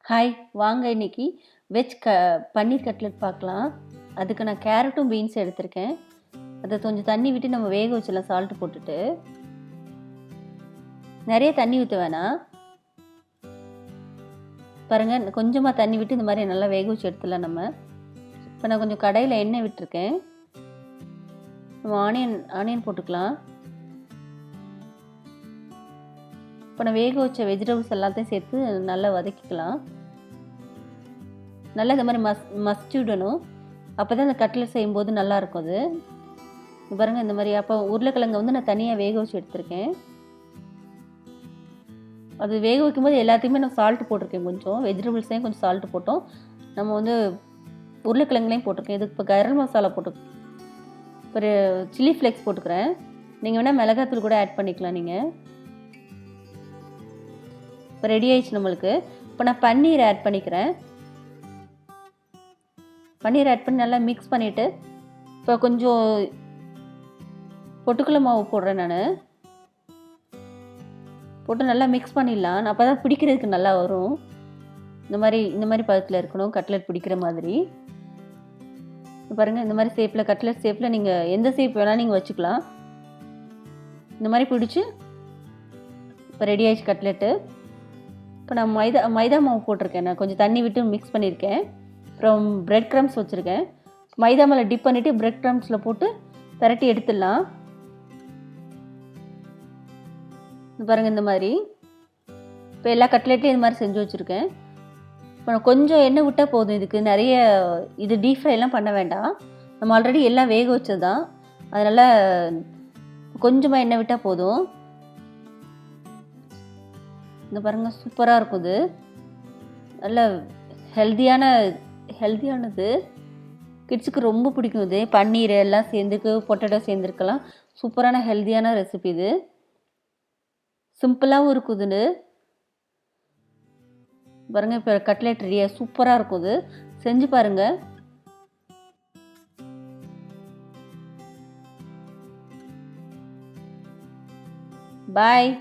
Hi, வாங்க இன்னைக்கு பன்னீர் cutlet பார்க்கலாம். அதுக்கு நான் கேரட்டும் பீன்ஸும் எடுத்திருக்கேன். அதை கொஞ்சம் தண்ணி விட்டு நம்ம வேக வச்சிடலாம், சால்ட்டு போட்டுட்டு. நிறைய தண்ணி ஊற்ற வேணாம். பாருங்கள், கொஞ்சமாக தண்ணி விட்டு இந்த மாதிரி நல்லா வேக வச்சு எடுத்துடலாம் நம்ம. இப்போ நான் கொஞ்சம் கடாயில் எண்ணெய் விட்டுருக்கேன். நம்ம ஆனியன் போட்டுக்கலாம். இப்போ நான் வேக வச்ச வெஜிடபிள்ஸ் எல்லாத்தையும் சேர்த்து நல்லா வதக்கிக்கலாம். நல்லா இந்த மாதிரி மசிச்சு விடணும். அப்போ தான் இந்த கட்லெட் செய்யும்போது நல்லாயிருக்கும். அது பாருங்கள், இந்த மாதிரி. அப்போ உருளைக்கிழங்கு வந்து நான் தனியாக வேக வச்சு எடுத்திருக்கேன். அது வேக வைக்கும்போது எல்லாத்தையுமே நான் சால்ட்டு போட்டிருக்கேன். கொஞ்சம் வெஜிடபிள்ஸையும் கொஞ்சம் சால்ட்டு போட்டோம். நம்ம வந்து உருளைக்கிழங்குலையும் போட்டிருக்கேன். இதுக்கு இப்போ கரம் மசாலா ஒரு சில்லி ஃப்ளேக்ஸ் போட்டுக்கிறேன். நீங்கள் வேணால் மிளகாத்தூள் கூட ஆட் பண்ணிக்கலாம் நீங்கள். இப்போ ரெடி ஆயிடுச்சு நம்மளுக்கு. இப்போ நான் பன்னீர் ஆட் பண்ணிக்கிறேன். பன்னீர் ஆட் பண்ணி நல்லா மிக்ஸ் பண்ணிவிட்டு இப்போ கொஞ்சம் பொட்டுக்கடலை மாவு போடுறேன். நான் போட்டு நல்லா மிக்ஸ் பண்ணிடலாம். அப்போ தான் பிடிக்கிறதுக்கு நல்லா வரும். இந்த மாதிரி பதத்தில் இருக்கணும், கட்லெட் பிடிக்கிற மாதிரி. பாருங்கள், இந்த மாதிரி ஷேப்பில், கட்லெட் ஷேப்பில் நீங்கள் எந்த ஷேப் வேணால் நீங்கள் வச்சுக்கலாம். இந்த மாதிரி பிடிச்சி இப்போ ரெடி ஆயிடுச்சு கட்லெட்டு. இப்போ நான் மைதா மாவு போட்டிருக்கேன். நான் கொஞ்சம் தண்ணி விட்டு மிக்ஸ் பண்ணியிருக்கேன். அப்புறம் பிரெட் க்ரம்ஸ் வச்சுருக்கேன். மைதா மேலே டிப் பண்ணிவிட்டு பிரெட் க்ரம்ஸில் போட்டு பரட்டி எடுத்துடலாம். பாருங்கள், இந்த மாதிரி. இப்போ எல்லா கட்லெட்லையும் இது மாதிரி செஞ்சு வச்சுருக்கேன். இப்போ கொஞ்சம் எண்ணெய் விட்டால் போதும். இதுக்கு நிறைய டீப் ஃப்ரைலாம் பண்ண வேண்டாம். நம்ம ஆல்ரெடி எல்லாம் வேக வச்சது தான். அதனால் கொஞ்சமாக எண்ணெய் விட்டால் போதும். இந்த பாருங்கள், சூப்பராக இருக்கும். இது நல்ல ஹெல்த்தியானது. கிட்ஸுக்கு ரொம்ப பிடிக்கும். இது பன்னீர் எல்லாம் சேர்ந்துருக்கு, பொட்டேட்டோ சேர்ந்துருக்கலாம். சூப்பரான ஹெல்த்தியான ரெசிபி இது. சிம்பிளாகவும் இருக்குதுன்னு பாருங்கள். இப்போ கட்லெட் ரெடியாக சூப்பராக இருக்கும். இது செஞ்சு பாருங்கள். பாய்.